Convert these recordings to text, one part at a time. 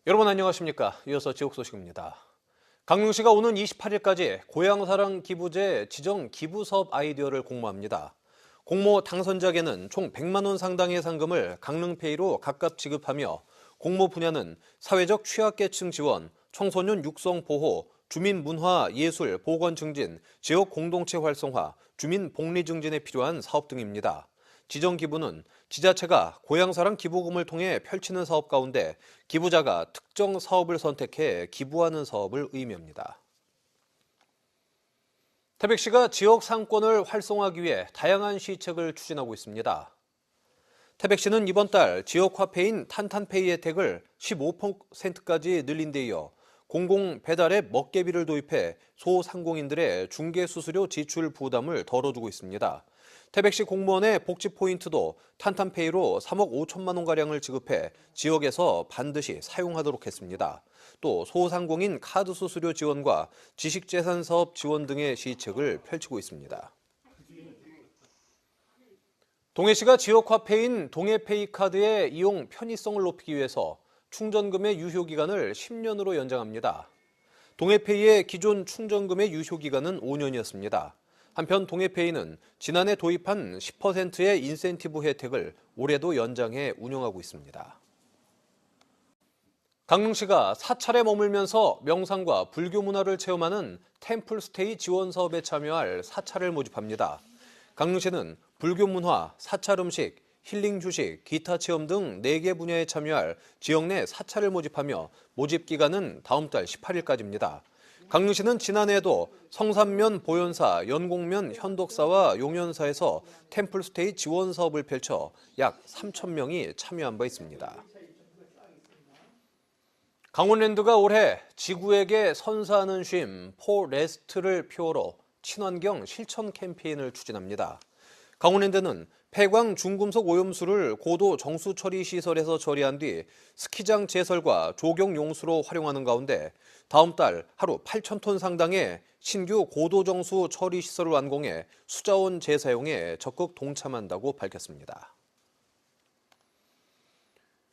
여러분 안녕하십니까? 이어서 지역 소식입니다. 강릉시가 오는 28일까지 고향사랑 기부제 지정 기부사업 아이디어를 공모합니다. 공모 당선자에게는 총 100만 원 상당의 상금을 강릉페이로 각각 지급하며 공모 분야는 사회적 취약계층 지원, 청소년 육성 보호, 주민 문화, 예술, 보건 증진, 지역 공동체 활성화, 주민 복리 증진에 필요한 사업 등입니다. 지정 기부는 지자체가 고향사랑 기부금을 통해 펼치는 사업 가운데 기부자가 특정 사업을 선택해 기부하는 사업을 의미합니다. 태백시가 지역 상권을 활성화하기 위해 다양한 시책을 추진하고 있습니다. 태백시는 이번 달 지역 화폐인 탄탄페이 혜택을 15%까지 늘린 데 이어 공공 배달앱 먹개비를 도입해 소상공인들의 중개수수료 지출 부담을 덜어주고 있습니다. 태백시 공무원의 복지 포인트도 탄탄페이로 3억 5천만 원가량을 지급해 지역에서 반드시 사용하도록 했습니다. 또 소상공인 카드 수수료 지원과 지식재산 사업 지원 등의 시책을 펼치고 있습니다. 동해시가 지역 화폐인 동해페이 카드의 이용 편의성을 높이기 위해서 충전금의 유효기간을 10년으로 연장합니다. 동해페이의 기존 충전금의 유효기간은 5년이었습니다. 한편 동해페이는 지난해 도입한 10%의 인센티브 혜택을 올해도 연장해 운영하고 있습니다. 강릉시가 사찰에 머물면서 명상과 불교 문화를 체험하는 템플스테이 지원 사업에 참여할 사찰을 모집합니다. 강릉시는 불교 문화, 사찰 음식, 힐링 휴식, 기타 체험 등 4개 분야에 참여할 지역 내 사찰을 모집하며 모집 기간은 다음 달 18일까지입니다. 강릉시는 지난해에도 성산면 보현사, 연곡면 현덕사와 용현사에서 템플스테이 지원 사업을 펼쳐 약 3천 명이 참여한 바 있습니다. 강원랜드가 올해 지구에게 선사하는 쉼, 포레스트를 표어로 친환경 실천 캠페인을 추진합니다. 강원랜드는 폐광 중금속 오염수를 고도 정수 처리 시설에서 처리한 뒤 스키장 제설과 조경 용수로 활용하는 가운데 다음 달 하루 8,000톤 상당의 신규 고도 정수 처리 시설을 완공해 수자원 재사용에 적극 동참한다고 밝혔습니다.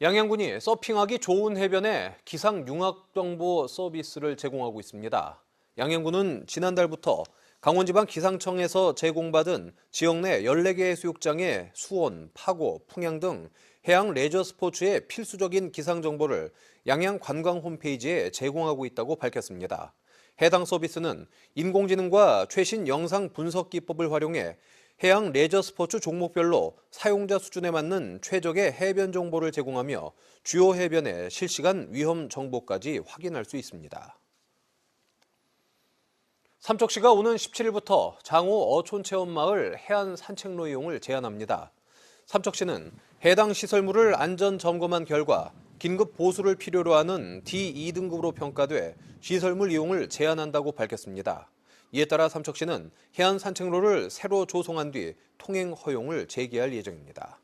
양양군이 서핑하기 좋은 해변에 기상 융합 정보 서비스를 제공하고 있습니다. 양양군은 지난달부터 강원지방 기상청에서 제공받은 지역 내 14개 해수욕장의 수온, 파고, 풍향 등 해양 레저 스포츠의 필수적인 기상 정보를 양양 관광 홈페이지에 제공하고 있다고 밝혔습니다. 해당 서비스는 인공지능과 최신 영상 분석 기법을 활용해 해양 레저 스포츠 종목별로 사용자 수준에 맞는 최적의 해변 정보를 제공하며 주요 해변의 실시간 위험 정보까지 확인할 수 있습니다. 삼척시가 오는 17일부터 장호 어촌체험마을 해안 산책로 이용을 제한합니다. 삼척시는 해당 시설물을 안전 점검한 결과 긴급 보수를 필요로 하는 D2등급으로 평가돼 시설물 이용을 제한한다고 밝혔습니다. 이에 따라 삼척시는 해안 산책로를 새로 조성한 뒤 통행 허용을 재개할 예정입니다.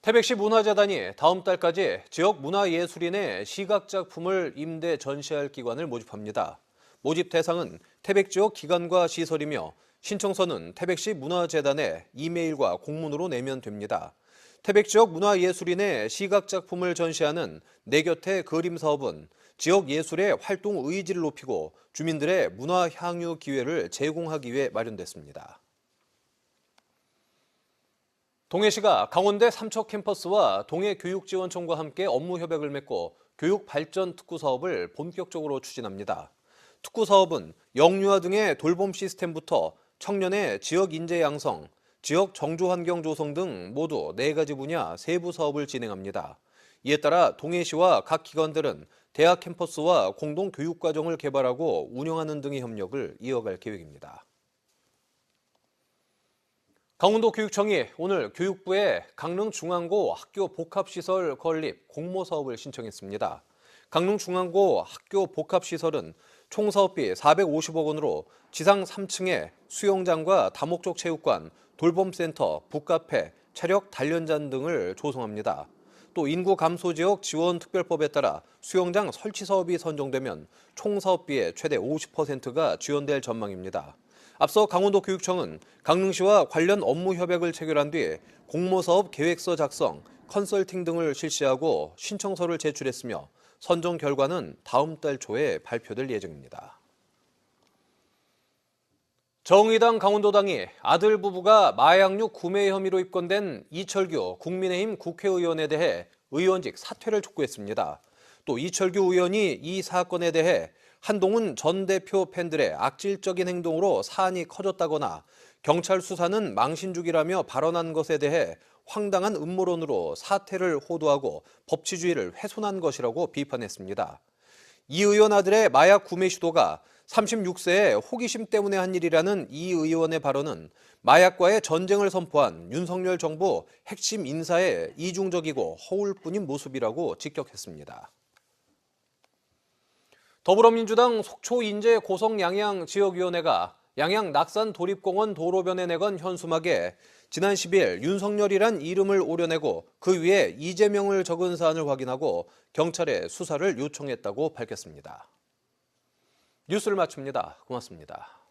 태백시 문화재단이 다음 달까지 지역 문화예술인의 시각작품을 임대 전시할 기관을 모집합니다. 모집 대상은 태백 지역 기관과 시설이며 신청서는 태백시 문화재단에 이메일과 공문으로 내면 됩니다. 태백 지역 문화예술인의 시각작품을 전시하는 내 곁의 그림 사업은 지역 예술의 활동 의지를 높이고 주민들의 문화 향유 기회를 제공하기 위해 마련됐습니다. 동해시가 강원대 삼척 캠퍼스와 동해교육지원청과 함께 업무 협약을 맺고 교육 발전 특구 사업을 본격적으로 추진합니다. 특구 사업은 영유아 등의 돌봄 시스템부터 청년의 지역 인재 양성, 지역 정조 환경 조성 등 모두 4가지 분야 세부 사업을 진행합니다. 이에 따라 동해시와 각 기관들은 대학 캠퍼스와 공동 교육 과정을 개발하고 운영하는 등의 협력을 이어갈 계획입니다. 강원도교육청이 오늘 교육부에 강릉중앙고 학교 복합시설 건립 공모 사업을 신청했습니다. 강릉중앙고 학교 복합시설은 총 사업비 450억 원으로 지상 3층에 수영장과 다목적 체육관, 돌봄센터, 북카페, 체력 단련장 등을 조성합니다. 또 인구 감소 지역 지원 특별법에 따라 수영장 설치 사업이 선정되면 총 사업비의 최대 50%가 지원될 전망입니다. 앞서 강원도교육청은 강릉시와 관련 업무 협약을 체결한 뒤 공모사업 계획서 작성, 컨설팅 등을 실시하고 신청서를 제출했으며 선정 결과는 다음 달 초에 발표될 예정입니다. 정의당 강원도당이 아들 부부가 마약류 구매 혐의로 입건된 이철규 국민의힘 국회의원에 대해 의원직 사퇴를 촉구했습니다. 또 이철규 의원이 이 사건에 대해 한동훈 전 대표 팬들의 악질적인 행동으로 사안이 커졌다거나 경찰 수사는 망신 중이라며 발언한 것에 대해 황당한 음모론으로 사퇴를 호도하고 법치주의를 훼손한 것이라고 비판했습니다. 이 의원 아들의 마약 구매 시도가 36세의 호기심 때문에 한 일이라는 이 의원의 발언은 마약과의 전쟁을 선포한 윤석열 정부 핵심 인사의 이중적이고 허울뿐인 모습이라고 직격했습니다. 더불어민주당 속초 인제 고성 양양 지역위원회가 양양 낙산 도립공원 도로변에 내건 현수막에 지난 10일 윤석열이란 이름을 오려내고 그 위에 이재명을 적은 사안을 확인하고 경찰에 수사를 요청했다고 밝혔습니다. 뉴스를 마칩니다. 고맙습니다.